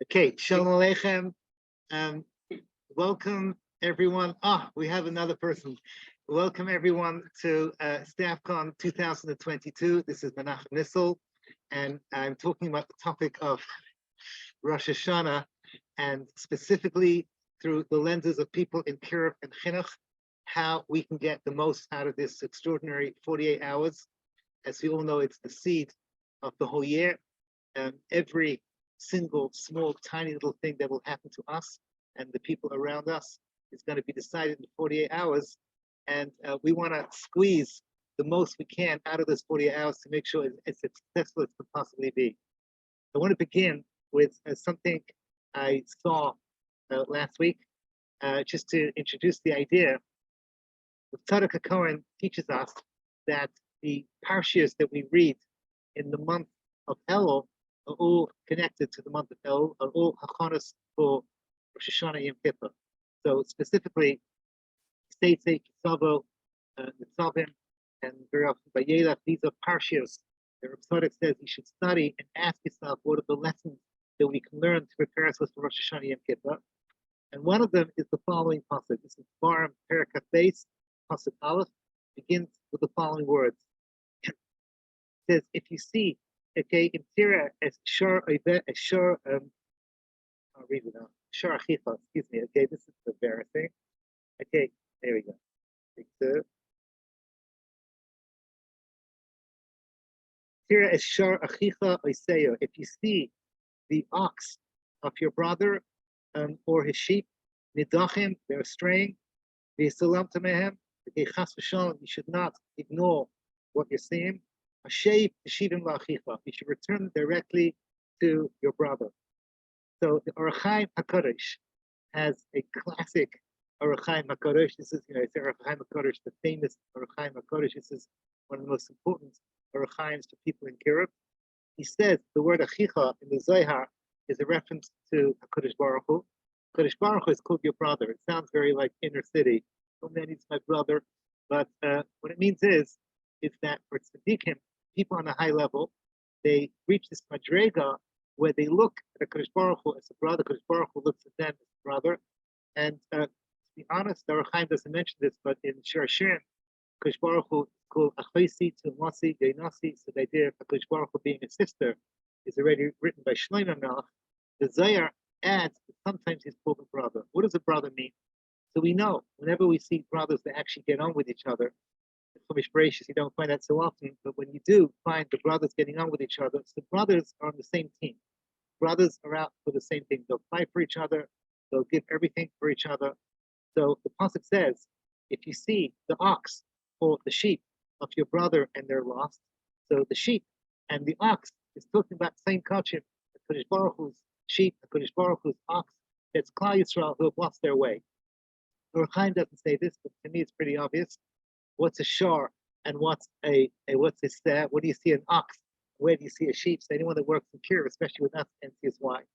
Okay, Shalom Aleichem. Welcome everyone. We have another person. Welcome everyone to StaffCon 2022. This is Menachem Nissel, and I'm talking about the topic of Rosh Hashana, and specifically through the lenses of people in kiruv and chinuch, how we can get the most out of this extraordinary 48 hours. As you all know, it's the seed of the whole year. Every single small tiny little thing that will happen to us and the people around us is going to be decided in 48 hours, and we want to squeeze the most we can out of those 48 hours to make sure it's as successful as it can possibly be. I want to begin with something I saw last week, just to introduce the idea. The Tzaddik Cohen teaches us that the parshas that we read in the month of Elul are all connected to the month of Elul, are all hachanas for Rosh Hashana Yom Kippur. So specifically, Seitze, Kisavo, Nitzavim, and Vayelach, these are parshas. The Tzaddik says you should study and ask yourself what are the lessons that we can learn to prepare us for Rosh Hashana Yom Kippur. And one of them is the following pasuk. This is Barim Perikat Beis, pasuk Aleph, begins with the following words. It says, if you see, okay, in Tira as Shur Shur, I'll read it out. Shur Achicha, excuse me. Okay, this is embarrassing. Okay, there we go. Tira as Shur Achicha Oiseyo. If you see the ox of your brother or his sheep, Nidachim, they're straying, V'Yisalam Tamehem, okay, Chas v'Shalom, you should not ignore what you're seeing. You should return directly to your brother. So the Orach Chaim HaKadosh has a classic Orach Chaim HaKadosh. This is, it's Orach Chaim HaKadosh, the famous Orach Chaim HaKadosh. This is one of the most important Orach Chaims to people in kiruv. He says the word Achicha in the Zohar is a reference to HaKadosh Baruch Hu. HaKadosh Baruch Hu is called your brother. It sounds very like inner city. Oh man, he's my brother. But what it means is that for tzaddikim, people on a high level, they reach this madrega where they look at HaKadosh Baruch Hu as a brother. HaKadosh Baruch Hu looks at them as a brother. And to be honest, the Orach Chaim doesn't mention this, but in Shir Hashem, HaKadosh Baruch Hu is called Achaysi to Masi Deinasi. So the idea of HaKadosh Baruch Hu being a sister is already written by Shlomo Melech. The Zohar adds that sometimes he's called a brother. What does a brother mean? So we know whenever we see brothers that actually get on with each other, you don't find that so often, but when you do find the brothers getting on with each other, so brothers are on the same team. Brothers are out for the same thing. They'll fight for each other. They'll give everything for each other. So the pasuk says, if you see the ox or the sheep of your brother and they're lost, so the sheep and the ox is talking about the same kachim, HaKadosh Baruch Hu's sheep, HaKadosh Baruch Hu's ox, it's Klal Yisrael who have lost their way. Orach Chaim doesn't say this, but to me it's pretty obvious. What's a shar and what's a what's a stat? What do you see an ox? Where do you see a sheep? So anyone that works in kiruv, especially with us, NCSY. So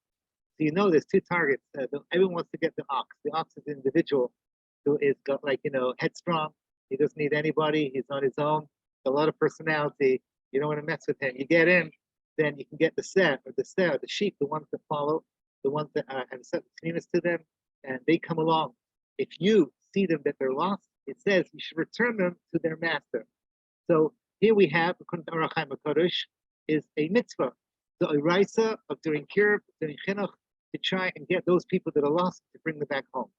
you know there's two targets. Everyone wants to get the ox. The ox is an individual who is got headstrong. He doesn't need anybody. He's on his own. A lot of personality. You don't want to mess with him. You get in, then you can get the set or the sheep, the ones that follow, the ones that have set communities to them, and they come along. If you see them that they're lost, it says you should return them to their master. So here we have, according to Orach Chaim HaKadosh, is a mitzvah, the oraisa of doing kiruv, doing chinuch, to try and get those people that are lost to bring them back home.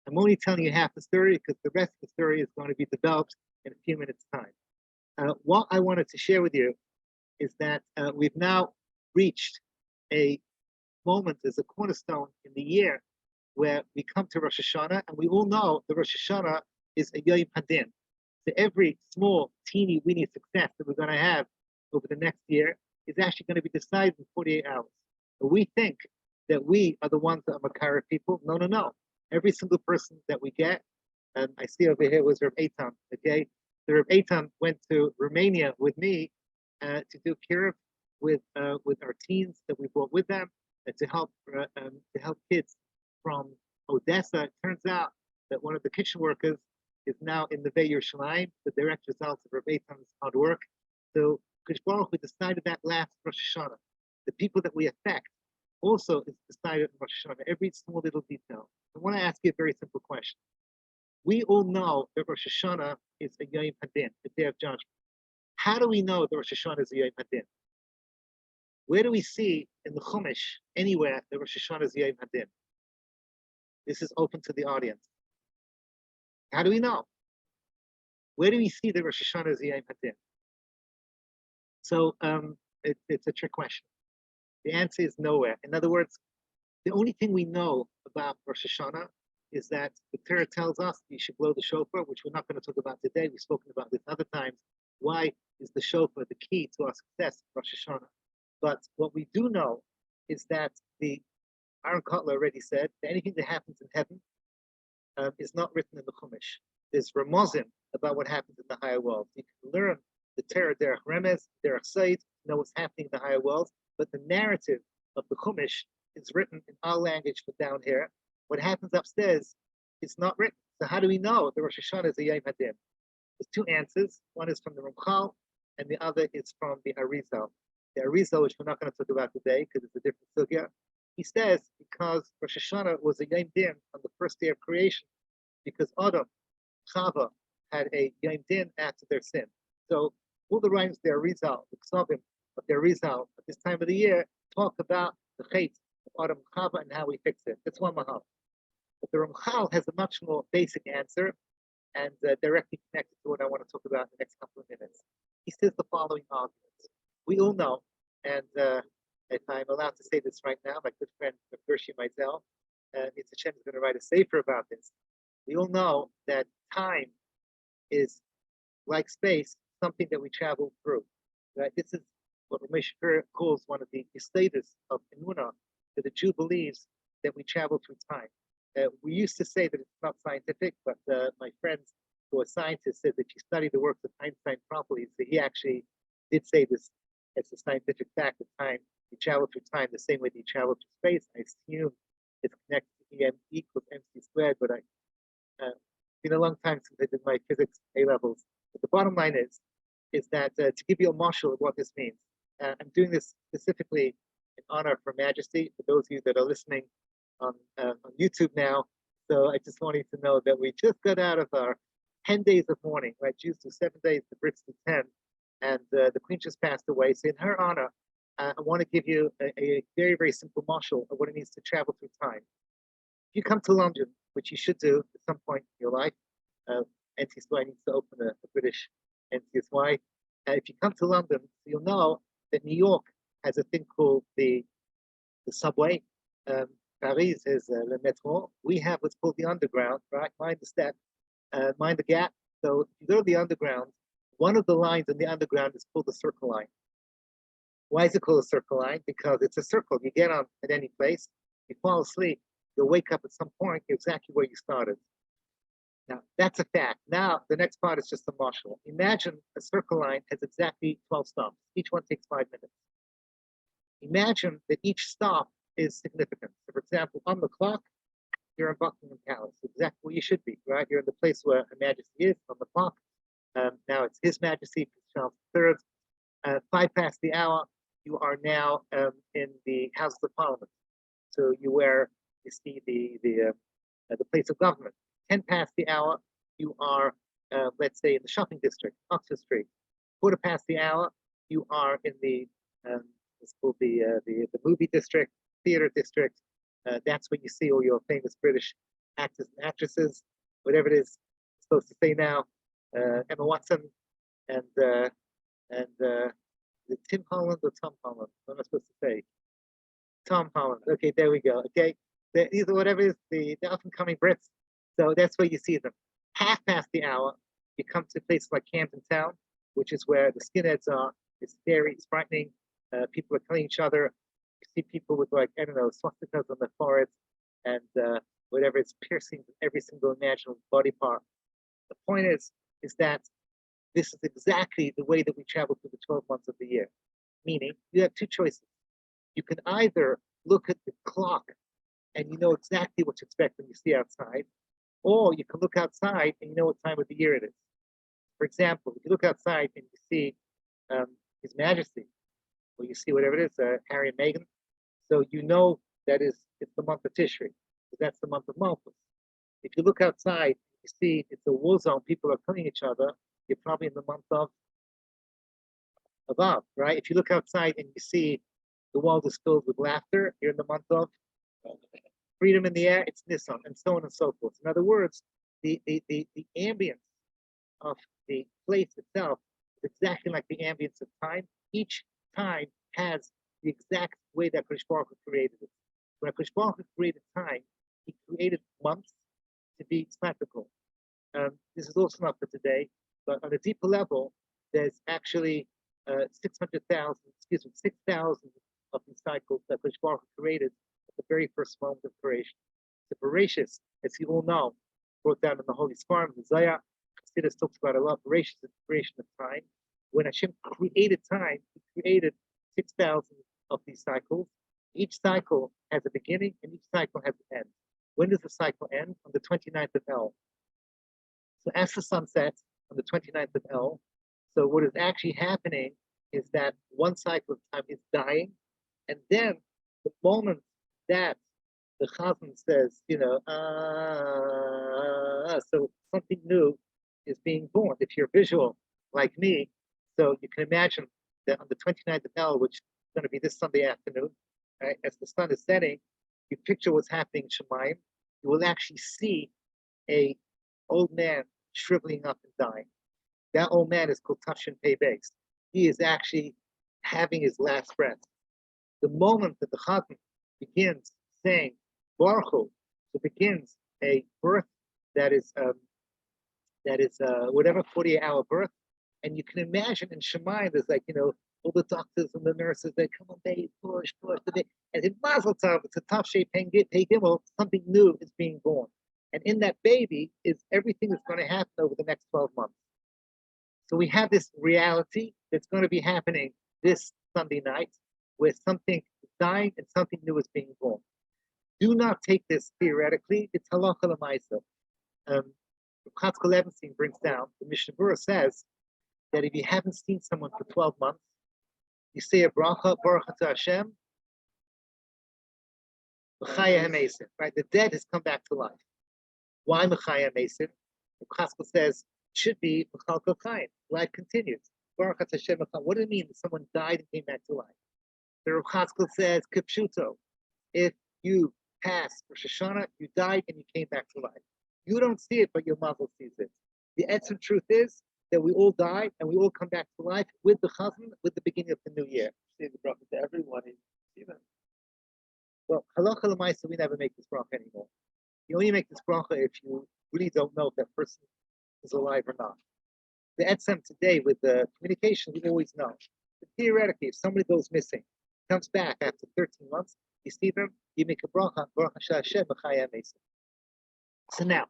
I'm only telling you half the story because the rest of the story is going to be developed in a few minutes' time. What I wanted to share with you is that we've now reached a moment as a cornerstone in the year where we come to Rosh Hashana, and we all know the Rosh Hashana is a Yom Hadin. So every small, teeny, weeny success that we're going to have over the next year is actually going to be decided in 48 hours. But we think that we are the ones that are mekarvim people. No, no, no. Every single person that we get, and I see over here was Rav Eitan, okay? The Rav Eitan went to Romania with me to do kiruv with our teens that we brought with them to help kids from Odessa. It turns out that one of the kitchen workers is now in the Vei Yerushalayim, the direct result of Rav Eitan's hard work. So Kadosh Baruch Hu decided that last Rosh Hashana, the people that we affect also is decided in Rosh Hashana, every small little detail. I want to ask you a very simple question. We all know that Rosh Hashana is a Yom Hadin, the day of judgment. How do we know that Rosh Hashana is a Yom Hadin? Where do we see in the Chumash anywhere that Rosh Hashana is Yom Hadin? This is open to the audience. How do we know? Where do we see that Rosh Hashana is Yom Hadin? So it's a trick question. The answer is nowhere. In other words, the only thing we know about Rosh Hashanah is that the Torah tells us you should blow the shofar, which we're not going to talk about today. We've spoken about this other times. Why is the shofar the key to our success in Rosh Hashanah? But what we do know is that the Aaron Kotler already said that anything that happens in heaven is not written in the Chumash. There's ramazim about what happens in the higher world. You can learn the Torah derech remez, derech said, know what's happening in the higher world, but the narrative of the Chumash is written in our language for down here. What happens upstairs is not written. So how do we know that Rosh Hashanah is a Yom Hadin? There's two answers. One is from the Ramchal, and the other is from the Arizal. The Arizal, which we're not going to talk about today because it's a different sugya, he says because Rosh Hashanah was a Yom Din on the first day of creation, because Adam, Chava, had a Yom Din after their sin. So all the rhymes, the Arizal, the Ksavim of the Arizal at this time of the year talk about the Chait of Adam and Chava and how we fix it. That's one mahal. But the Ramchal has a much more basic answer and directly connected to what I want to talk about in the next couple of minutes. He says the following arguments. We all know, and if I'm allowed to say this right now, my good friend Gershi Meizel, Mr. Chen is going to write a sefer about this. We all know that time is like space, something that we travel through. Right? This is what Shapira calls one of the status of Emunah, that the Jew believes that we travel through time. We used to say that it's not scientific, but my friends who are scientists said that you study the works of Einstein properly. So he actually did say this as a scientific fact of time. You travel through time the same way that you travel through space. I assume it's connected to EM equals MC squared, but it's been a long time since I did my physics A levels. But the bottom line is that to give you a marshal of what this means, I'm doing this specifically in honor of Her Majesty, for those of you that are listening on YouTube now. So I just want you to know that we just got out of our 10 days of mourning, right? Jews do 7 days, the Brits do 10, and the Queen just passed away. So in her honor, I want to give you a very, very simple marshal of what it means to travel through time. If you come to London, which you should do at some point in your life, NCSY needs to open a British NCSY. If you come to London, you'll know that New York has a thing called the subway. Paris has le métro. We have what's called the underground, right? Mind the step, mind the gap. So if you go to the underground, one of the lines in the underground is called the circle line. Why is it called a circle line? Because it's a circle. You get on at any place, you fall asleep, you'll wake up at some point, you're exactly where you started. Now, that's a fact. Now, the next part is just a marshal. Imagine a circle line has exactly 12 stops. Each one takes 5 minutes. Imagine that each stop is significant. So for example, on the clock, you're in Buckingham Palace, exactly where you should be, right? You're in the place where Her Majesty is on the clock. Now it's His Majesty, Charles III. 5 past the hour, you are now in the House of Parliament. So you see the place of government. 10 past the hour, you are, let's say, in the shopping district, Oxford Street. 4 past the hour, you are in it's called the movie district, theater district. That's when you see all your famous British actors and actresses, whatever it is I'm supposed to say now. Emma Watson and Tim Holland or Tom Holland? What am I supposed to say? Tom Holland. Okay, there we go. Okay, these are whatever it is the up and coming Brits. So that's where you see them. Half past the hour, you come to places like Camden Town, which is where the skinheads are. It's scary, it's frightening. People are killing each other. You see people with, like, I don't know, swastikas on their foreheads and whatever, it's piercing every single imaginable body part. The point is that this is exactly the way that we travel through the 12 months of the year. Meaning, you have two choices. You can either look at the clock and you know exactly what to expect when you see outside, or you can look outside and you know what time of the year it is. For example, if you look outside and you see His Majesty, or you see whatever it is, Harry and Meghan, So you know that it's the month of Tishri. That's the month of Malchus. If you look outside, you see it's a war zone. People are killing each other. You're probably in the month of Av, right? If you look outside and you see the world is filled with laughter, you're in the month of freedom in the air. It's Nisan, and so on and so forth. In other words, the ambience of the place itself is exactly like the ambience of time. Each time has the exact way that Kadosh Baruch Hu created it. When Kadosh Baruch Hu created time, he created months to be symmetrical. This is also not for today, but on a deeper level, there's actually 6,000 of these cycles that Kadosh Baruch Hu created at the very first moment of creation. The Bereshis, as you all know, brought down in the Holy Sparm, the Zayah, Chassidus talks about a lot. Bereshis is the creation of time. When Hashem created time, he created 6,000 of these cycles. Each cycle has a beginning and each cycle has an end. When does the cycle end? On the 29th of El. So as the sun sets on the 29th of El, so what is actually happening is that one cycle of time is dying, and then the moment that the Chazan says, so something new is being born. If you're visual like me, so you can imagine that on the 29th of El, which is going to be this Sunday afternoon, right, as the sun is setting, you picture what's happening in Shemayim, you will actually see a old man shriveling up and dying. That old man is called Tafshin Pei Beis. He is actually having his last breath. The moment that the Chatan begins saying Baruch Hu, so begins a birth that is whatever 48-hour birth, and you can imagine in Shemayim there's all the doctors and the nurses, they come on, they push, and in Mazel Tov, it's a tough shape, something new is being born. And in that baby is everything that's going to happen over the next 12 months. So we have this reality that's going to be happening this Sunday night, where something is dying and something new is being born. Do not take this theoretically, it's halacha l'maisa. Chatzkel Levenstein brings down, the Mishnah Berurah says that if you haven't seen someone for 12 months, you say a bracha, Baruch Atah Hashem, Mechaya HaMesim, right? The dead has come back to life. Why Mechaya HaMesim? Chatzkel says, it should be Mechalko Chaim. Life continues. Baruch Atah Hashem, what do it mean that someone died and came back to life? The Rav Chatzkel says, Kipshuto, if you passed Rosh Hashana, you died and you came back to life. You don't see it, but your mother sees it. The essence truth is that we all die and we all come back to life with the Chazan, with the beginning of the new year. Say the bracha to everyone and see them. Well, halacha l'maisa, we never make this bracha anymore. You only make this bracha if you really don't know if that person is alive or not. The etzem today with the communication, we always know. But theoretically, if somebody goes missing, comes back after 13 months, you see them, you make a bracha, Baruch Hashem, Mechaya HaMesim. So now,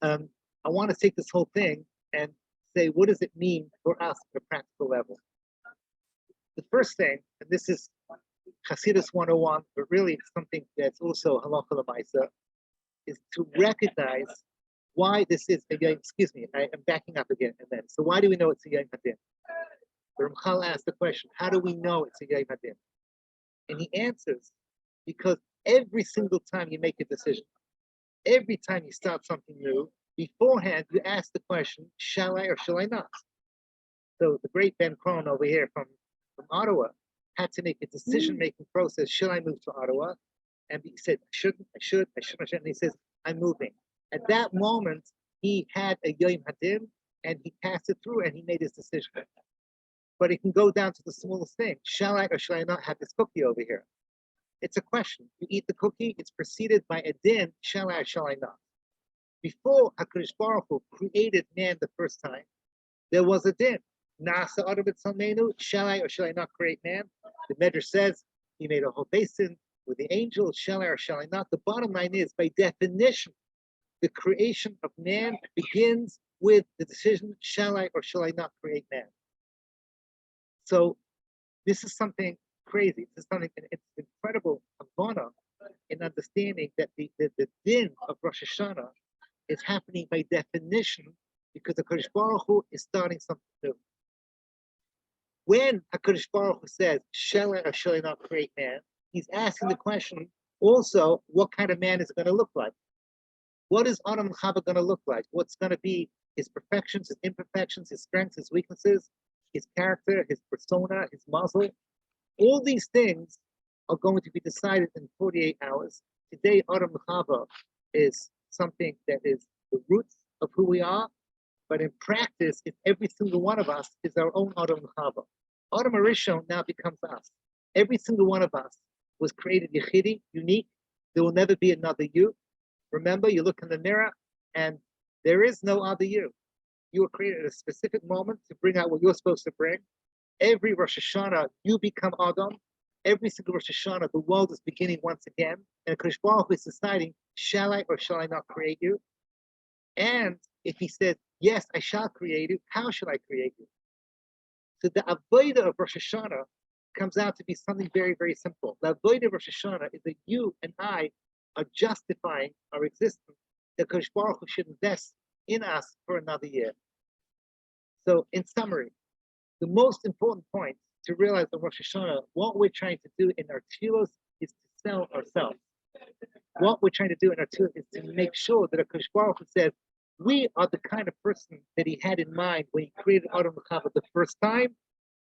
I want to take this whole thing and say, what does it mean for us at a practical level? The first thing, and this is Chassidus 101, but really it's something that's also halacha l'maisa, is to recognize why this is a yom. Excuse me, I am backing up again. And then, so why do we know it's a yom hadin? The Ramchal asked the question, how do we know it's a yom hadin? And he answers, because every single time you make a decision, every time you start something new, beforehand you ask the question, shall I or shall I not? So the great Ben Crone over here from Ottawa had to make a decision-making process. Should I move to Ottawa? And he said, I shouldn't. And he says, I'm moving. At that moment, he had a Yom Hadin, and he passed it through, and he made his decision. But it can go down to the smallest thing. Shall I or shall I not have this cookie over here? It's a question. You eat the cookie, it's preceded by a din, shall I or shall I not? Before HaKadosh Baruch Hu created man the first time, there was a din. Nasa Adam B'Tzalmenu, shall I or shall I not create man? The Medrash says he made a whole basin with the angels, shall I or shall I not? The bottom line is, by definition, the creation of man begins with the decision, shall I or shall I not create man? So this is something crazy. This is something, it's incredible havana in understanding that the din of Rosh Hashana is happening by definition because the HaKadosh Baruch Hu is starting something new. When HaKadosh Baruch Hu says, shall I or shall I not create man? he's asking the question also, what kind of man is it going to look like? What is Adam Chava going to look like? What's going to be his perfections, his imperfections, his strengths, his weaknesses, his character, his persona, his muzzle? All these things are going to be decided in 48 hours. Today, Adam Chava is something that is the roots of who we are, but in practice, if every single one of us is our own Adam Chava. Adam Arishon now becomes us. Every single one of us was created Yechidi, unique. There will never be another you. Remember, you look in the mirror and there is no other you. You were created at a specific moment to bring out what you're supposed to bring. Every Rosh Hashana, you become Adam. Every single Rosh Hashana, the world is beginning once again. And Kadosh Baruch Hu is deciding, shall I or shall I not create you? And if he says, yes, I shall create you, how shall I create you? So the avodah of Rosh Hashana comes out to be something very, very simple. The avodah of Rosh Hashana is that you and I are justifying our existence, that Kadosh Baruch Hu should invest in us for another year. So in summary, the most important point to realize on Rosh Hashanah, what we're trying to do in our tefillos is to sell ourselves. What we're trying to do in our tefillos is to make sure that Kadosh Baruch Hu says, we are the kind of person that he had in mind when he created Adam Chava the first time,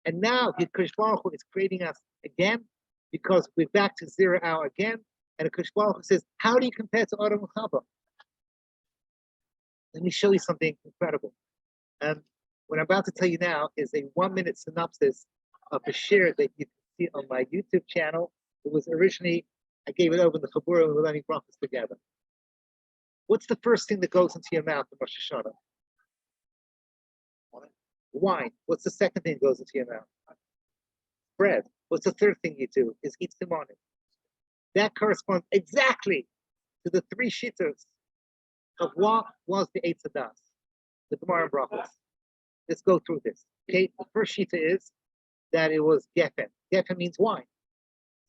and now Kadosh Baruch Hu is creating us again because we're back to 0 hour again. And Kadosh Baruch Hu says, how do you compare to Adam Chava? Let me show you something incredible. What I'm about to tell you now is a 1-minute synopsis of a shiur that you can see on my YouTube channel. It was originally, I gave it over in the Chabura and we're learning brachos together. What's the first thing that goes into your mouth in Rosh Hashanah? Wine. What's the second thing that goes into your mouth? Bread. What's the third thing you do? Is eat simonim. That corresponds exactly to the 3 shittas of what was the Eitz Hadas, the Gemara and brachos. Let's go through this. Okay, the first shitta is that it was gefen. Gefen means wine.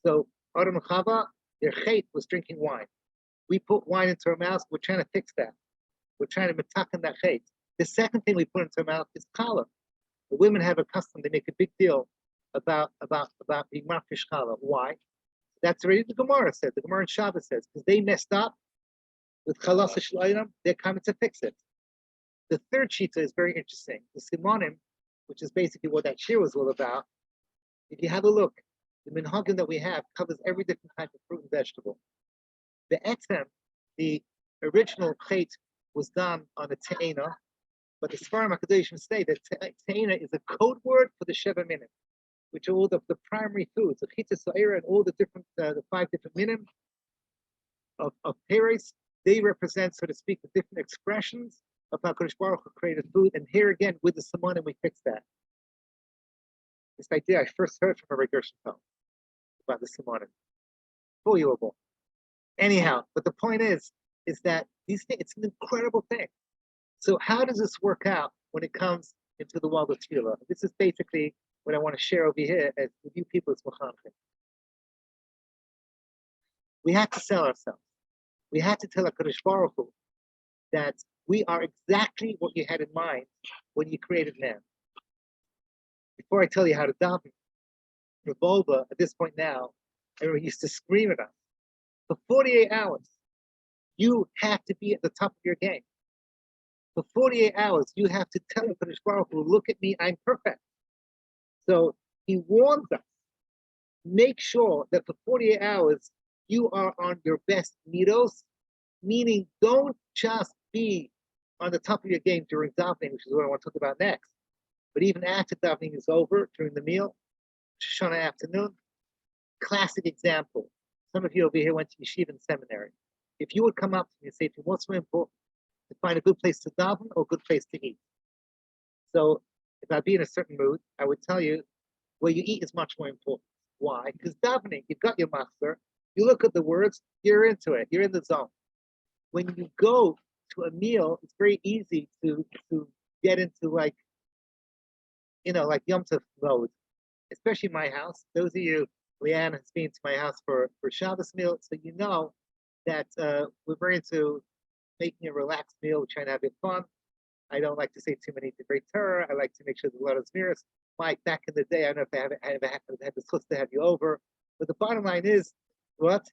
So Adam and Chava, their chait was drinking wine. We put wine into our mouths. We're trying to fix that. We're trying to metakan that chait. The second thing we put into our mouth is challah. The women have a custom. They make a big deal about being mafresh challah. Why? That's already the Gemara said. The Gemara in Shabbos says because they messed up with chalas shlayim. They're coming to fix it. The third shita is very interesting. The simonim, which is basically what that shiur was all about. If you have a look, the mechanchim that we have covers every different type of fruit and vegetable. The etzem, the original chait, was done on a te'ena, but the Sfarim HaKadoshim say that te'ena is a code word for the sheva minim, which are all the primary foods, the chitza sa'ira and all the different, the 5 different minim of peres. They represent, so to speak, the different expressions of how Kadosh Baruch Hu created food. And here again, with the simonim, we fix that. This idea I first heard from Rabbi Gershon about the simonim. Valuable. Anyhow, but the point is that these things, it's an incredible thing. So how does this work out when it comes into the world of tefillah? This is basically what I want to share over here as with you people as mechanchim. We have to sell ourselves. We have to tell HaKadosh Baruch Hu that we are exactly what you had in mind when you created man. Before I tell you how to daven, Wolbe, at this point now, everyone used to scream at us. For 48 hours, you have to be at the top of your game. For 48 hours, you have to tell HaKadosh Baruch Hu, look at me, I'm perfect. So he warns us, make sure that for 48 hours, you are on your best midos, meaning don't just be on the top of your game during davening, which is what I want to talk about next. But even after davening is over, during the meal, Shoshana afternoon, classic example. Some of you over here went to yeshiva and seminary. If you would come up to me and say to me, what's more important, to find a good place to daven or a good place to eat? So if I'd be in a certain mood, I would tell you where you eat is much more important. Why? Because davening, you've got your master, you look at the words, you're into it, you're in the zone. When you go to a meal, it's very easy to get into like Yom Tov mode, especially my house. Those of you, Leanne has been to my house for Shabbos meal, so you know that we're very into making a relaxed meal, we're trying to have it fun. I don't like to say too many divrei Torah. I like to make sure there's a lot of zmiras. Mike, back in the day, I don't know if I had the chutz to have you over. But the bottom line is, what?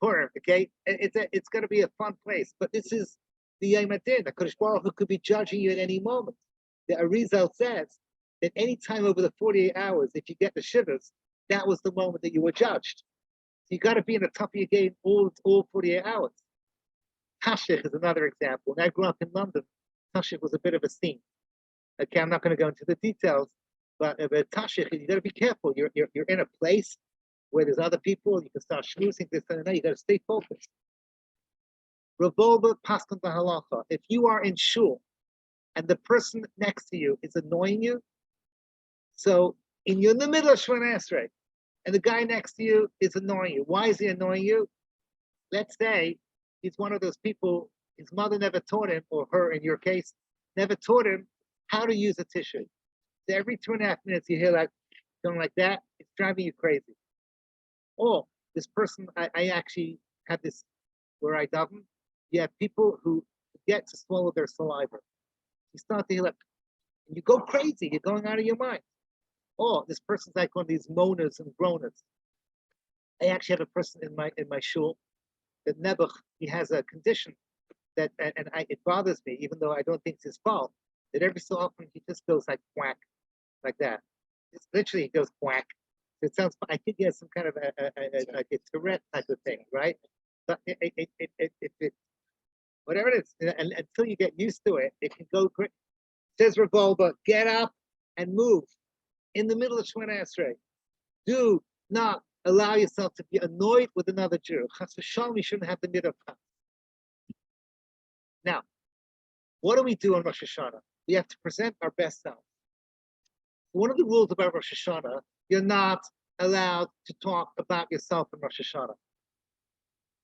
Purim, okay? It's going to be a fun place. But this is the Yom Hadin. The Kodesh Baruch Hu could be judging you at any moment. The Arizal says that any time over the 48 hours, if you get the shivers, that was the moment that you were judged. So you got to be in the top of your game all 48 hours. Tashich is another example. When I grew up in London, Tashich was a bit of a scene. Okay, I'm not going to go into the details, but Tashich, you got to be careful. You're in a place where there's other people. You can start schmoozing this and that. You got to stay focused. Rav Wolbe paskan b'halacha. If you are in shul and the person next to you is annoying you, so you're in the middle of Shemona Esrei, and the guy next to you is annoying you. Why is he annoying you? Let's say he's one of those people, his mother never taught him, or her in your case, never taught him how to use a tissue. So every 2.5 minutes you hear like something like that, it's driving you crazy. Or this person, I actually have this where I daven. You have people who forget to swallow their saliva. You start to hear like, and you go crazy, you're going out of your mind. Or this person's like one of these moaners and groaners. I actually have a person in my shul that Nebuch, he has a condition that, it bothers me, even though I don't think it's his fault, that every so often he just goes like quack, like that. It's literally, he goes quack. It sounds, I think he has some kind of like a Tourette type of thing, right? But whatever it is, and until you get used to it, it can go quick. Says Rav Wolbe, get up and move in the middle of Shemona Esrei. Do not allow yourself to be annoyed with another Jew. Chas v'shalom, you shouldn't have the midah of chas. Now, what do we do on Rosh Hashana? We have to present our best self. One of the rules about Rosh Hashana, you're not allowed to talk about yourself in Rosh Hashana.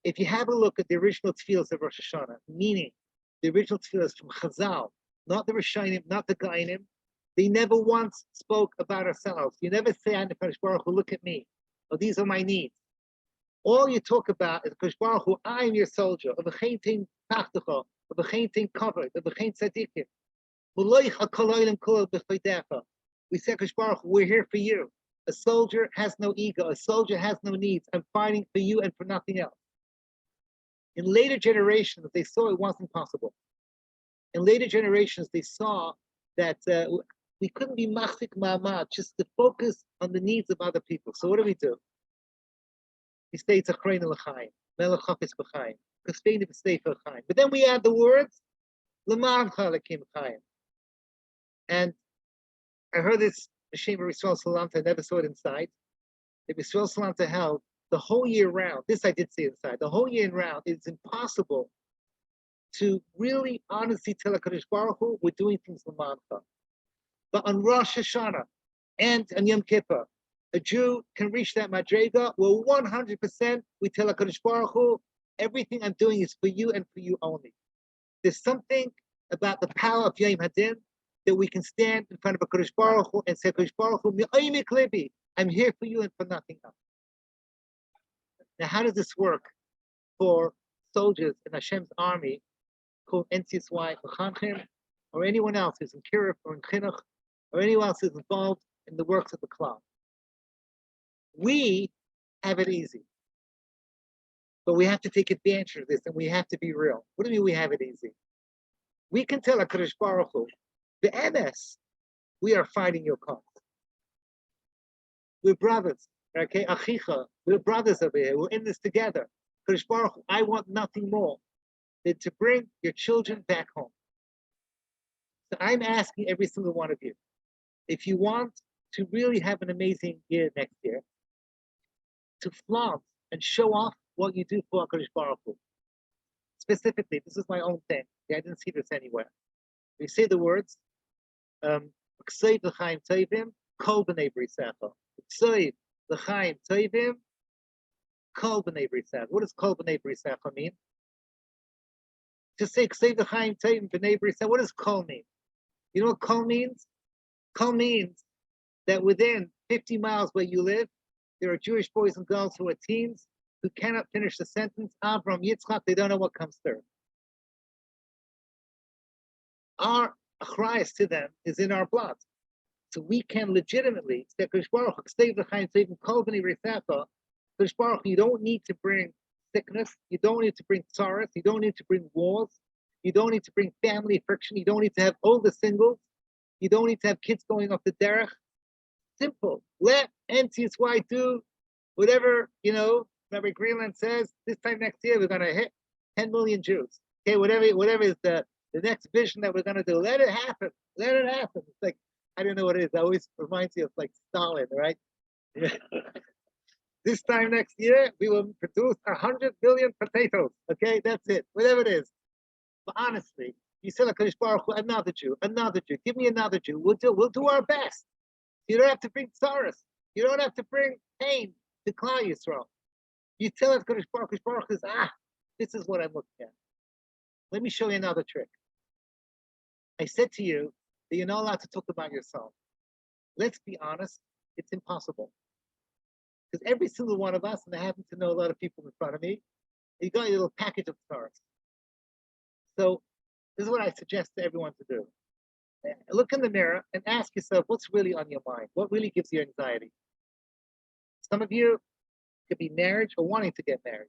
If you have a look at the original tefillas of Rosh Hashana, meaning the original tefillas from Chazal, not the Rishonim, not the Gainim, they never once spoke about ourselves. You never say, "I'm the Kodesh Baruch Hu, look at me," or "These are my needs." All you talk about is Kodesh Baruch Hu, I am your soldier. Of v'chein tein tachtecha, of v'chein tein covered, of v'chein tzadikim. V'loich ha'kololim kol b'chaydecha. We say, Kodesh Baruch Hu, we're here for you. A soldier has no ego. A soldier has no needs. I'm fighting for you and for nothing else. In later generations, they saw it wasn't possible. In later generations, they saw that we couldn't be machzik ma'amad, just to focus on the needs of other people. So what do? We say it's achrein l'chaim, melech chafetz b'chaim, k'steini b'sefer chaim. But then we add the words l'ma'an chalakim chaim. And I heard this Hashem Yisrael Salanta. I never saw it inside. The Yisrael Salanta held the whole year round. This I did see inside. The whole year round, it's impossible to really honestly tell HaKadosh Baruch Hu, we're doing things l'mancha. But on Rosh Hashana and on Yom Kippur, a Jew can reach that madrega where 100% we tell HaKadosh Baruch Hu, everything I'm doing is for you and for you only. There's something about the power of Yom Hadin that we can stand in front of HaKadosh Baruch Hu and say, HaKadosh Baruch Hu, I'm here for you and for nothing else. Now, how does this work for soldiers in Hashem's army called NCSY, mechanchim, or anyone else who's in kiruv or in chinuch, or anyone else who's involved in the works of the cloud? We have it easy, but we have to take advantage of this, and we have to be real. What do you mean we have it easy? We can tell HaKadosh Baruch Hu, the MS, we are fighting your cause. We're brothers, okay? Achicha, we're brothers over here. We're in this together. HaKadosh Baruch Hu, I want nothing more than to bring your children back home. So I'm asking every single one of you, if you want to really have an amazing year next year, to flaunt and show off what you do for HaKadosh Baruch Hu. Specifically, this is my own thing. I didn't see this anywhere. We say the words, K'seiv l'chaim tovim, kol b'nei brisecha. K'seiv l'chaim tovim, kol b'nei brisecha. What does kol b'nei brisecha mean? To say K'seiv l'chaim tovim b'nei brisecha, what does kol mean? You know what kol means? Kol means that within 50 miles where you live, there are Jewish boys and girls who are teens who cannot finish the sentence, Avram, Yitzchak, they don't know what comes third. Our achrayus to them is in our blood. So we can legitimately say, Kodesh Baruch Hu, save the Chaim, save Kol B'nai Reifecha. Kodesh Baruch Hu, you don't need to bring sickness, you don't need to bring tzaras, you don't need to bring wars, you don't need to bring family friction, you don't need to have older singles, you don't need to have kids going off the derech. Simple. Let NCSY do whatever, Rabbi Greenland says, this time next year we're gonna hit 10 million Jews. Okay, whatever is the next vision that we're gonna do. Let it happen. Let it happen. It's like, I don't know what it is. It always reminds you of like Stalin, right? This time next year, we will produce 100 million potatoes. Okay, that's it. Whatever it is. But honestly, you said HaKadosh Baruch Hu, another Jew, give me another Jew. We'll do our best. You don't have to bring tzaras. You don't have to bring pain to Klal Yisrael. You tell HaKadosh Baruch Hu, this is what I'm looking at. Let me show you another trick. I said to you that you're not allowed to talk about yourself. Let's be honest, it's impossible. Because every single one of us, and I happen to know a lot of people in front of me, you got your little package of stars. So this is what I suggest to everyone to do. Look in the mirror and ask yourself, what's really on your mind? What really gives you anxiety? Some of you could be marriage or wanting to get married.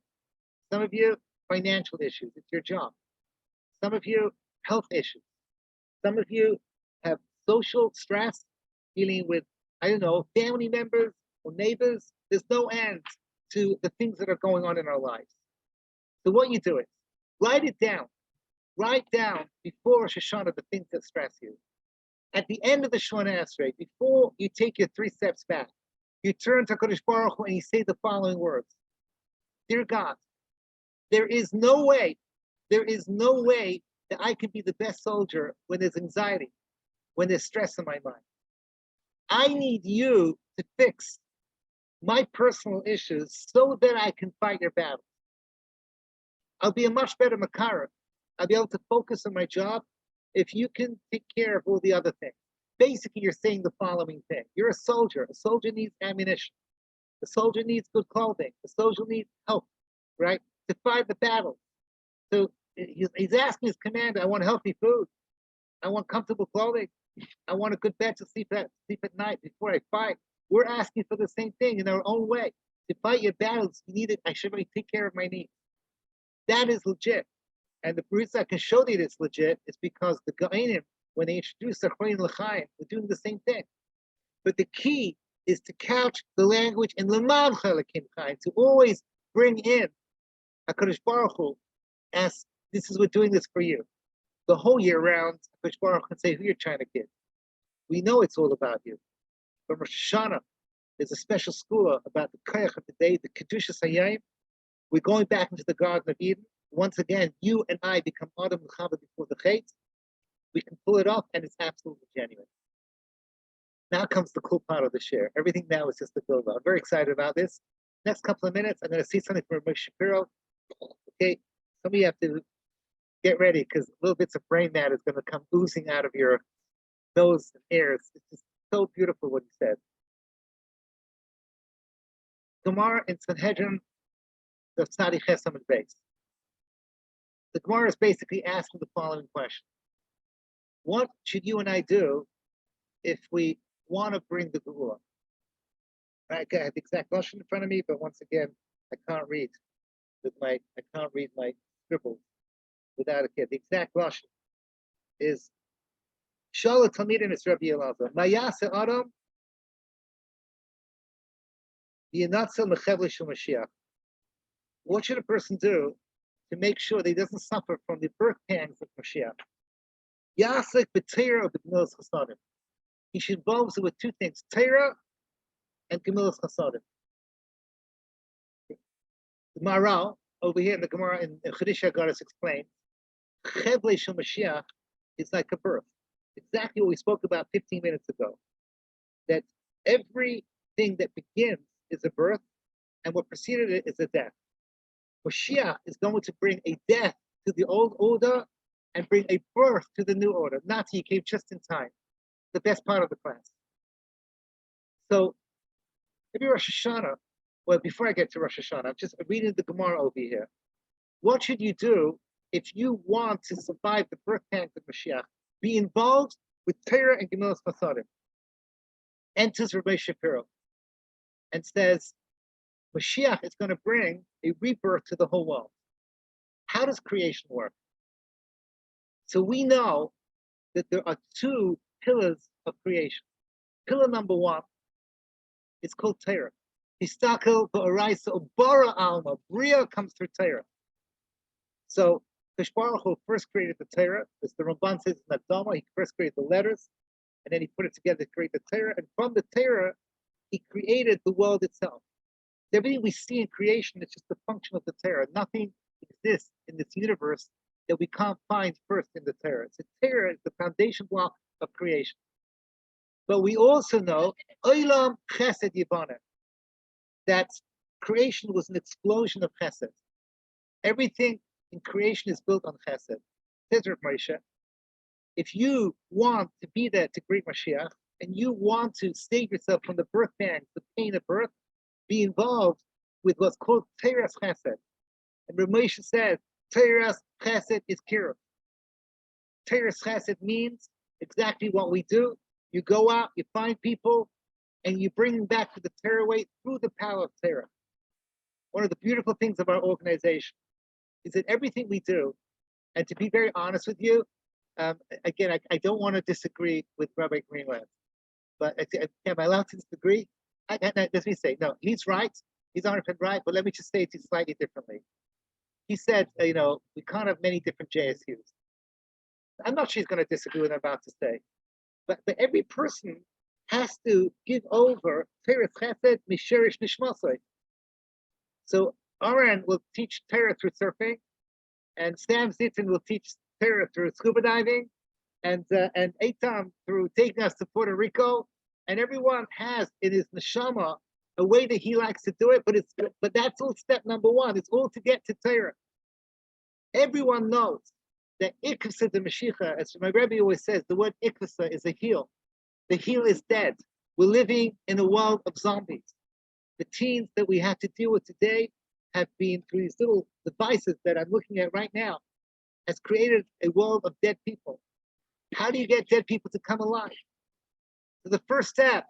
Some of you, financial issues, it's your job. Some of you, health issues. Some of you have social stress, dealing with, family members or neighbors. There's no end to the things that are going on in our lives. So what you do is, write it down. Write down before Rosh Hashana the things that stress you. At the end of the Shemona Esrei, before you take your 3 steps back, you turn to Kodesh Baruch Hu and you say the following words. Dear God, there is no way that I can be the best soldier when there's anxiety, when there's stress in my mind. I need you to fix my personal issues so that I can fight your battle. I'll be a much better mekarvim. I'll be able to focus on my job if you can take care of all the other things. Basically, you're saying the following thing. You're a soldier. A soldier needs ammunition. A soldier needs good clothing. A soldier needs help, right? To fight the battle. So he's asking his commander, I want healthy food. I want comfortable clothing. I want a good bed to sleep at night before I fight. We're asking for the same thing in our own way. To fight your battles, you need it. I should really take care of my needs. That is legit. And the reason I can show that it's legit is because the Gaonim, when they introduced Achronim L'chaim, we're doing the same thing. But the key is to couch the language in L'man Chalakim Chaim, to always bring in HaKadosh Baruch Hu as we're doing this for you. The whole year round, HaKadosh Baruch Hu can say who you're trying to get. We know it's all about you. But Rosh Hashana, there's a special school about the Koyach of the day, the Kedushas Hayayim. We're going back into the Garden of Eden. Once again, you and I become Adam and Chava before the Chet. We can pull it off, and it's absolutely genuine. Now comes the cool part of the share. Everything now is just the build up. I'm very excited about this. Next couple of minutes, I'm going to see something from Moshe Shapira. Okay, some of you have to get ready because little bits of brain matter is going to come oozing out of your nose and ears. It's just so beautiful what he said. Gemara in Sanhedrin, the Tzadi Chesam and base. The Gemara is basically asking the following question. What should you and I do if we want to bring the Geula? I have the exact question in front of me, but once again, I can't read my scribbles without a kid. The exact question is Shala Talmidim is Rabbi Elazar. Mayase Adam Yinatzel Mechevle Shel Mashiach. What should a person do to make sure that he doesn't suffer from the birth pangs of Mashiach? Yasek b'teira b'gemilas chasadim. He should involve it with 2 things: teira and gemilas chasadim. The Maharal over here in the Gemara in Chiddushei HaGaros explains Chevle Shel Mashiach is like a birth. Exactly what we spoke about 15 minutes ago. That everything that begins is a birth, and what preceded it is a death. Mashiach is going to bring a death to the old order and bring a birth to the new order. Nati came just in time. The best part of the class. So, maybe Rosh Hashana, well, before I get to Rosh Hashana, I'm just reading the Gemara over here. What should you do if you want to survive the birth pangs of Mashiach? Be involved with Torah and Gemilas Chasadim. enters Rabbi Shapira and says, Mashiach is going to bring a rebirth to the whole world. How does creation work? So we know that there are two pillars of creation. Pillar number one is called Torah. Histakel ba'araisa bara alma. Bria comes through Torah. So Kadosh Baruch Hu first created the Torah, as the Ramban says in Adama, he first created the letters, and then he put it together to create the Torah. And from the Torah, he created the world itself. Everything we see in creation is just a function of the Torah. Nothing exists in this universe that we can't find first in the Torah. So Torah is the foundation block of creation. But we also know Olam Chesed Yibana, that creation was an explosion of Chesed. Everything in creation is built on Chesed. Says Rav Moshe, if you want to be there to greet Mashiach, and you want to save yourself from the birth pangs, the pain of birth, be involved with what's called Teras Chesed. And Rav Moshe says, Teras Chesed is kiruv. Teras Chesed means exactly what we do. You go out, you find people, and you bring them back to the Torah way through the power of Torah. One of the beautiful things of our organization is that everything we do, and to be very honest with you, again, I don't want to disagree with Rabbi Greenland, but am I allowed to disagree? Let me say, no, he's right. He's 100% right, but let me just say it slightly differently. He said, we can't have many different JSUs. I'm not sure he's going to disagree with what I'm about to say, but every person has to give over Teres Chesed Misherish Nishmasai. So Aaron will teach Torah through surfing, and Sam Zitton will teach Torah through scuba diving, and Eitam through taking us to Puerto Rico. And everyone has in his neshama a way that he likes to do it, but that's all step number one. It's all to get to Torah. Everyone knows that ikvasa the Mashiach, as my Rebbe always says, the word ikvasa is a heel. The heel is dead. We're living in a world of zombies. The teens that we have to deal with today have been, through these little devices that I'm looking at right now, has created a world of dead people. How do you get dead people to come alive? So the first step,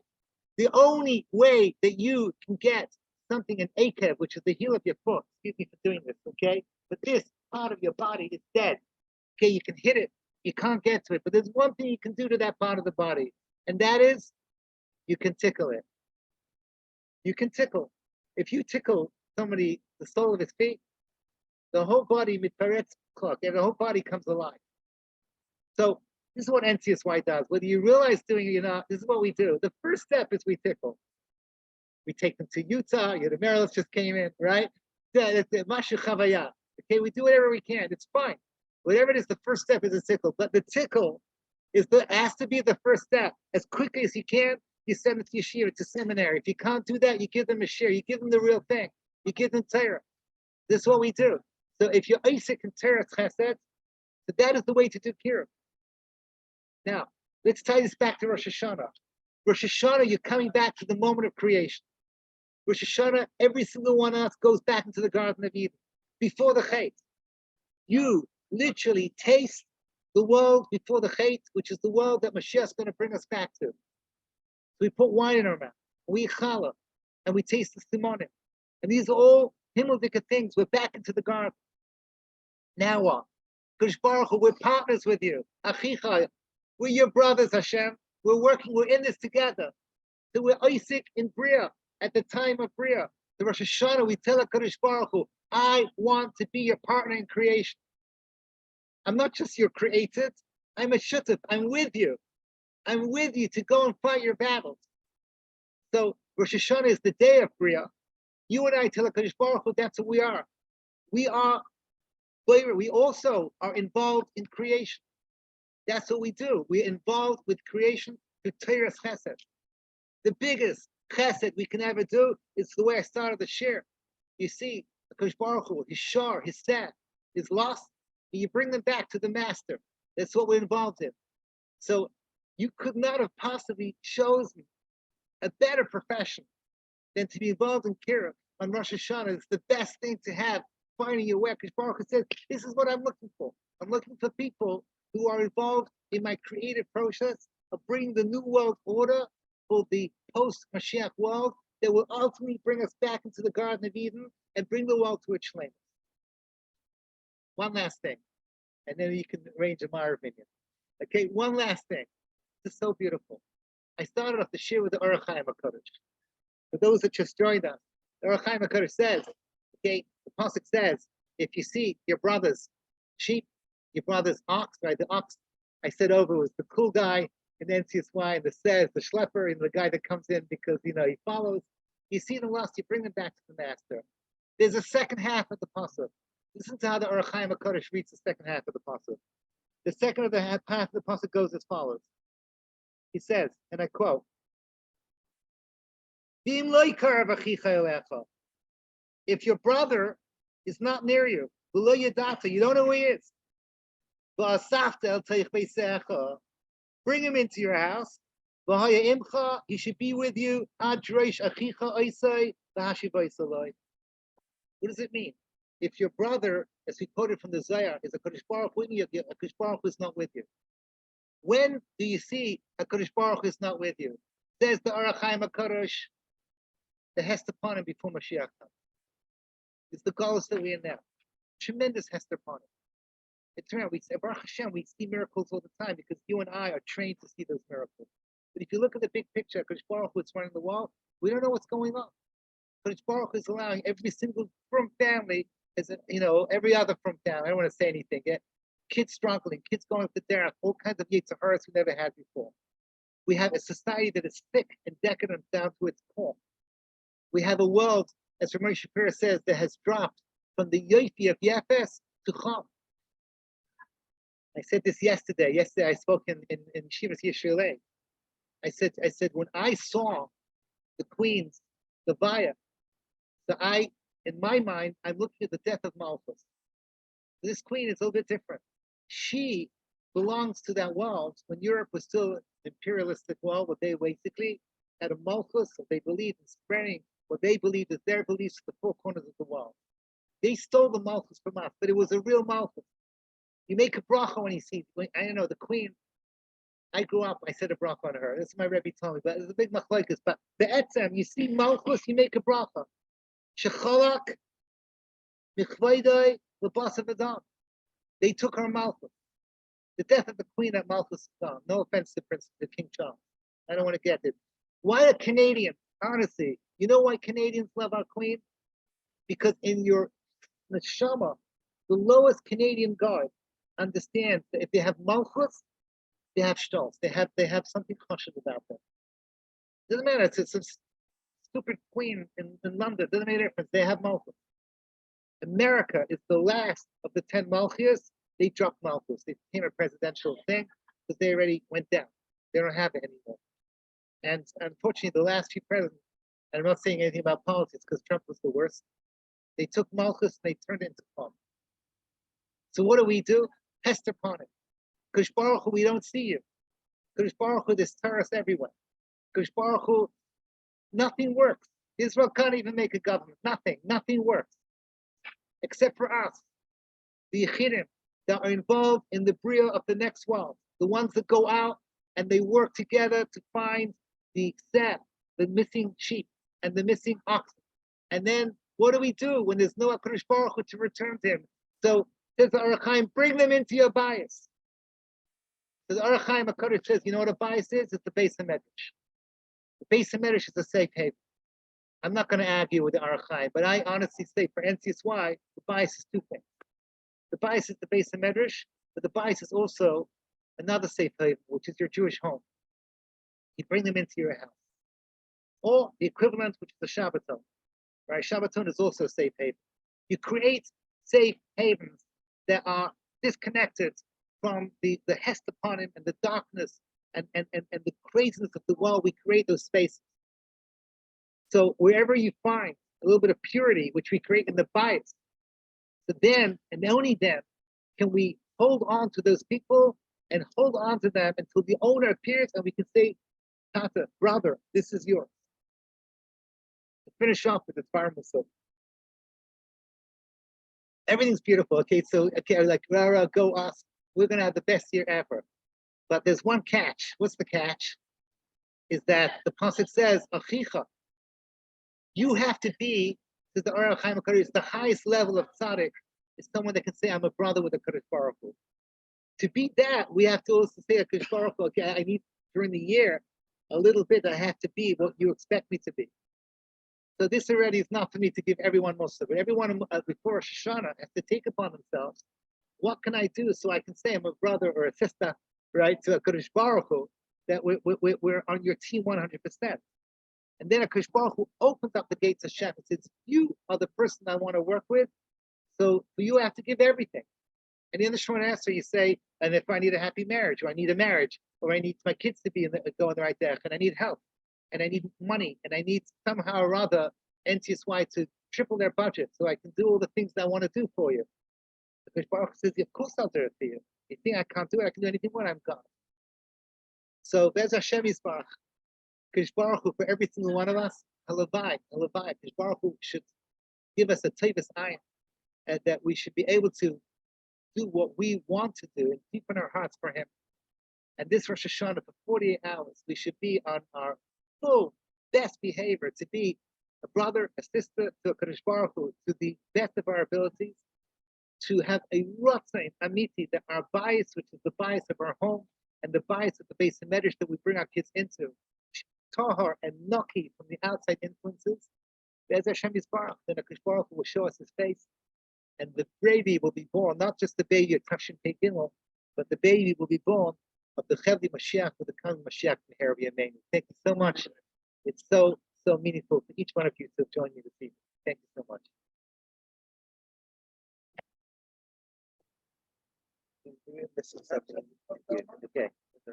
the only way that you can get something in akev, which is the heel of your foot, excuse me for doing this, okay? But this part of your body is dead. Okay, you can hit it, you can't get to it, but there's one thing you can do to that part of the body, and that is you can tickle it. You can tickle. If you tickle somebody, the sole of his feet, the whole body mitparetz clock, and the whole body comes alive. So this is what NCSY does. Whether you realize doing it or not, this is what we do. The first step is we tickle. We take them to Utah. The Marylands just came in, right? Okay, we do whatever we can. It's fine. Whatever it is, the first step is a tickle. But the tickle has to be the first step. As quickly as you can, you send it to yeshiva, to seminary. If you can't do that, you give them a shiur. You give them the real thing. You give them Torah. This is what we do. So if you're Isaac and Torah Chesed, so that is the way to do kiruv. Now, let's tie this back to Rosh Hashana. Rosh Hashana, you're coming back to the moment of creation. Rosh Hashana, every single one of us goes back into the Garden of Eden. Before the Chet, you literally taste the world before the Chet, which is the world that Mashiach is going to bring us back to. So we put wine in our mouth, we eat challah, and we taste the simonim. And these are all himmelvika things. We're back into the garden. Now what? Kadosh Baruch Hu, we're partners with you. Achicha, we're your brothers, Hashem. We're in this together. So we're Isaac in Bria, at the time of Bria. The Rosh Hashana, we tell Kadosh Baruch Hu, I want to be your partner in creation. I'm not just your created, I'm a shutuf. I'm with you. I'm with you to go and fight your battles. So Rosh Hashana is the day of Bria. You and I tell Kadosh Baruch Hu, that's what we are. We also are involved in creation. That's what we do. We're involved with creation to Teres Chesed. The biggest Chesed we can ever do is the way I started the shiur. You see, Kadosh Baruch Hu, his shor, his set, is lost, and you bring them back to the master. That's what we're involved in. So you could not have possibly chosen a better profession than to be involved in kiruv on Rosh Hashana. It's the best thing to have, finding your way. Because Baruch Hu says, this is what I'm looking for. I'm looking for people who are involved in my creative process of bringing the new world order for the post-Mashiach world that will ultimately bring us back into the Garden of Eden and bring the world to its shlemus. One last thing, and then you can arrange a Meir opinion. Okay, one last thing. This is so beautiful. I started off the shiur with the Orach Chaim HaKadosh. For those that just joined us, the Orach Chaim HaKadosh says, okay, the pasuk says, if you see your brother's sheep, your brother's ox, right? The ox I said over was the cool guy in NCSY, and the says the schlepper, and the guy that comes in because he follows. You see the lost, you bring them back to the master. There's a second half of the pasuk. Listen to how the Orach Chaim HaKadosh reads the second half of the pasuk. The second of the half of the pasuk goes as follows. He says, and I quote, if your brother is not near you, you don't know who he is. Bring him into your house. He should be with you. What does it mean? If your brother, as we quoted from the Zohar, is a Kodesh Baruch Hu, a Kodesh Baruch Hu is not with you. When do you see a Kodesh Baruch Hu is not with you? Says the Orach Chaim HaKadosh, the Hester upon him before Mashiach comes. It's the goals that we're in now. Tremendous Hester upon him. It's around, we say, Baruch Hashem, we see miracles all the time because you and I are trained to see those miracles. But if you look at the big picture, Kodesh Baruch Hu is running the wall, we don't know what's going on. Kodesh Baruch Hu is allowing every single from family, every other from family, I don't want to say anything yet. Kids struggling, kids going to derech, all kinds of yetzer haras we never had before. We have a society that is thick and decadent down to its core. We have a world, as Moshe Shapira says, that has dropped from the yofi of yefes to cham. I said this yesterday. Yesterday I spoke in Shivas Yisrael. I said when I saw the Queen's Levaya, so in my mind, I'm looking at the death of Malchus. This queen is a little bit different. She belongs to that world when Europe was still an imperialistic world, where they basically had a Malchus, and they believed in spreading what they believed is their beliefs to the four corners of the world. They stole the Malchus from us, but it was a real Malchus. You make a bracha when you see, I don't know, the queen. I grew up, I said a bracha on her. This is my Rebbe told me, but it's a big machlokes. But the etzem, you see Malchus, you make a bracha. Shechalak, michvaydai, lebasav adam. They took her Malchus. The death of the queen at Malchus is gone. No offense to King Charles. I don't want to get it. Why are Canadians, honestly, you know why Canadians love our queen? Because in your neshama, the lowest Canadian guard understands that if they have Malchus, they have Stolz. They have something conscious about them. Doesn't matter. It's a stupid queen in London. Doesn't make a difference. They have Malchus. America is the last of the 10 Malchus. They dropped Malchus. They became a presidential thing because they already went down. They don't have it anymore. And unfortunately, the last few presidents, and I'm not saying anything about politics because Trump was the worst, they took Malchus and they turned it into fun. So what do? Hester upon it. Kodesh Baruch Hu, we don't see you. Kodesh Baruch Hu, there's terrorists everywhere. Kodesh Baruch Hu, nothing works. Israel can't even make a government. Nothing works. Except for us, the Yechidim that are involved in the bria of the next world, the ones that go out and they work together to find the missing sheep and the missing oxen. And then what do when there's no HaKadosh Baruch Hu to return to him? So says the Orach Chaim, bring them into your bias. So the Orach Chaim HaKadosh says, you know what a bias is? It's the Beis HaMedrash. The Beis HaMedrash is a safe haven. I'm not going to argue with the Orach Chaim, but I honestly say for NCSY, the bias is two things. The bias is the Beis HaMedrash, but the bias is also another safe haven, which is your Jewish home. You bring them into your house. Or the equivalent, which is the Shabbaton. Right? Shabbaton is also a safe haven. You create safe havens that are disconnected from the hest upon him and the darkness and the craziness of the world. We create those spaces. So wherever you find a little bit of purity, which we create in the bias, so then, and only then, can we hold on to those people and hold on to them until the owner appears and we can say, Tata, brother, this is yours. To finish off with the environmental. Everything's beautiful. Okay, so like Rara, go us. We're gonna have the best year ever. But there's one catch. What's the catch? is that the pasuk says, "Achicha." You have to be, says the Aruch Chaim HaKadosh, the highest level of tzaddik is someone that can say, "I'm a brother with a Kadosh Baruch Hu." To be that, we have to also say, "Kadosh Baruch Hu, okay, I need during the year a little bit. I have to be what you expect me to be." So this already is not for me to give everyone most of it. Everyone before Rosh Hashana has to take upon themselves, what can I do so I can say I'm a brother or a sister, right, to a Kadosh Baruch Hu, that we're on your team 100%. And then a Kadosh Baruch Hu opens up the gates of Shem and says, "You are the person I want to work with, so for you I have to give everything." And in the short answer, you say, "And if I need a happy marriage, or I need a marriage, or I need my kids to be go in the right direction, and I need help, and I need money, and I need somehow or other NTSY to triple their budget so I can do all the things that I want to do for you." The Kadosh Baruch Hu says, "Of course I'll do it for you. You think I can't do it? I can do anything when I'm God." So Bez Hashem Yisbarach, Kadosh Baruch Hu, for every single one of us, halavai, Kadosh Baruch Hu should give us a tevis ayin, and that we should be able to do what we want to do and deepen our hearts for Him. And this Rosh Hashana, for 48 hours, we should be on our full best behavior, to be a brother, a sister to a Kadosh Baruch Hu, to the best of our abilities, to have a ratzon amiti, that our bias, which is the bias of our home, and the bias of the base of medrash that we bring our kids into, tahar and naki from the outside influences, there's Hashem Yisbarach, then Kadosh Baruch Hu will show us His face, and the baby will be born, not just the baby of Tafshin Pei Gimel, but the baby will be born of the Chevli Mashiach, with the coming Mashiach from Herav Yameinu. Thank you so much. It's so meaningful for each one of you to join me this evening. Thank you so much. This is something. Okay.